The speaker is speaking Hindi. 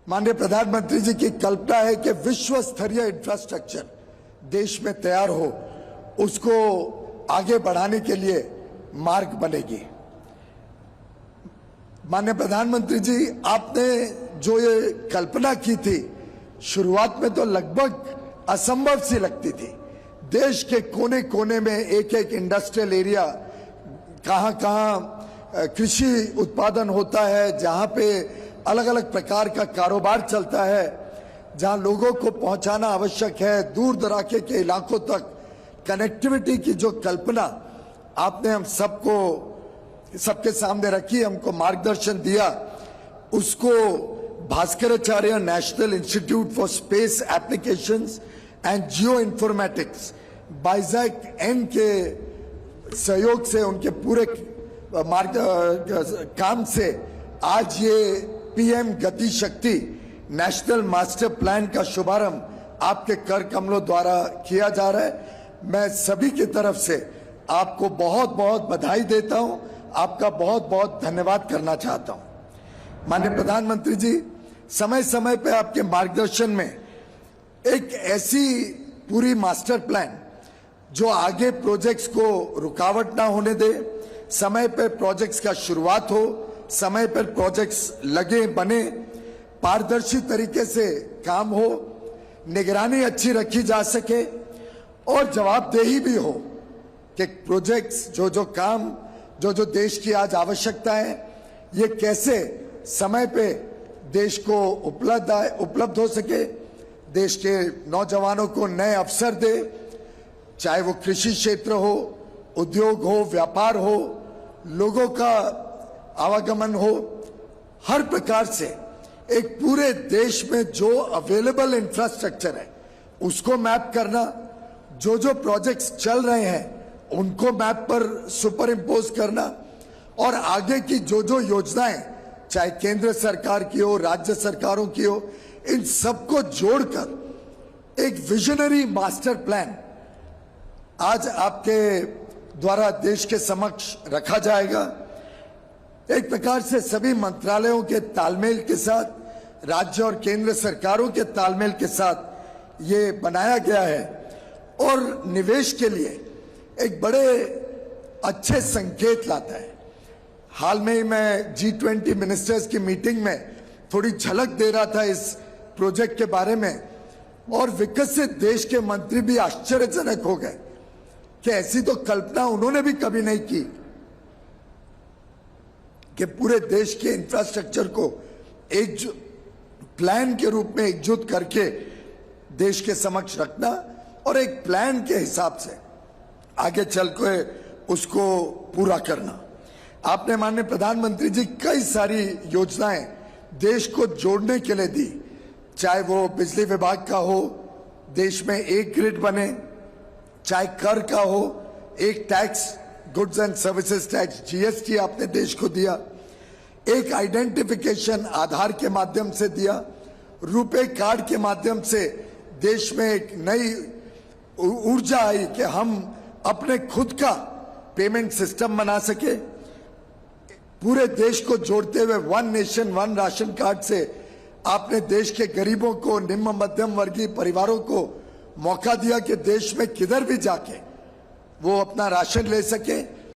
माननीय प्रधानमंत्री जी की कल्पना है कि विश्व स्तरीय इंफ्रास्ट्रक्चर देश में तैयार हो, उसको आगे बढ़ाने के लिए मार्ग बनेगी। माननीय प्रधानमंत्री जी, आपने जो ये कल्पना की थी, शुरुआत में तो लगभग असंभव सी लगती थी। देश के कोने कोने में एक एक इंडस्ट्रियल एरिया, कहाँ कृषि उत्पादन होता है, जहाँ पे अलग अलग प्रकार का कारोबार चलता है, जहाँ लोगों को पहुंचाना आवश्यक है, दूर दराके के इलाकों तक कनेक्टिविटी की जो कल्पना आपने हम सबके सामने रखी, हमको मार्गदर्शन दिया, उसको Bhaskaracharya national institute for space applications and geo informatics BISAG N के सहयोग से, उनके पूरे काम से आज ये पीएम गति शक्ति नेशनल मास्टर प्लान का शुभारंभ आपके कर कमलों द्वारा किया जा रहा है। मैं सभी की तरफ से आपको बहुत बहुत बधाई देता हूं, आपका बहुत बहुत धन्यवाद करना चाहता हूं। माननीय प्रधानमंत्री जी, समय समय पे आपके मार्गदर्शन में एक ऐसी पूरी मास्टर प्लान जो आगे प्रोजेक्ट्स को रुकावट ना होने दे, समय पर प्रोजेक्ट्स का शुरुआत हो, समय पर प्रोजेक्ट्स लगे बने, पारदर्शी तरीके से काम हो, निगरानी अच्छी रखी जा सके और जवाबदेही भी हो कि प्रोजेक्ट्स जो देश की आज आवश्यकता है, ये कैसे समय पे देश को उपलब्ध हो सके, देश के नौजवानों को नए अवसर दे, चाहे वो कृषि क्षेत्र हो, उद्योग हो, व्यापार हो, लोगों का आवागमन हो, हर प्रकार से एक पूरे देश में जो अवेलेबल इंफ्रास्ट्रक्चर है उसको मैप करना, जो प्रोजेक्ट्स चल रहे हैं उनको मैप पर सुपर इम्पोज करना और आगे की जो योजनाएं चाहे केंद्र सरकार की हो, राज्य सरकारों की हो, इन सबको जोड़कर एक विजनरी मास्टर प्लान आज आपके द्वारा देश के समक्ष रखा जाएगा। एक प्रकार से सभी मंत्रालयों के तालमेल के साथ, राज्य और केंद्र सरकारों के तालमेल के साथ ये बनाया गया है और निवेश के लिए एक बड़े अच्छे संकेत लाता है। हाल में ही मैं G20 मिनिस्टर्स की मीटिंग में थोड़ी झलक दे रहा था इस प्रोजेक्ट के बारे में और विकसित देश के मंत्री भी आश्चर्यजनक हो गए कि ऐसी तो कल्पना उन्होंने भी कभी नहीं की कि पूरे देश के इंफ्रास्ट्रक्चर को एक प्लान के रूप में एकजुट करके देश के समक्ष रखना और एक प्लान के हिसाब से आगे चल के उसको पूरा करना। आपने माननीय प्रधानमंत्री जी कई सारी योजनाएं देश को जोड़ने के लिए दी, चाहे वो बिजली विभाग का हो, देश में एक ग्रिड बने, चाहे कर का हो, एक tax, goods and services tax GST आपने देश को दिया, एक आइडेंटिफिकेशन आधार के माध्यम से दिया, रुपे कार्ड के माध्यम से देश में एक नई ऊर्जा आई कि हम अपने खुद का पेमेंट सिस्टम बना सके। पूरे देश को जोड़ते हुए one nation one ration card से आपने देश के गरीबों को, निम्न मध्यम वर्गीय परिवारों को मौका दिया कि देश में किधर भी जाके वो अपना राशन ले सके।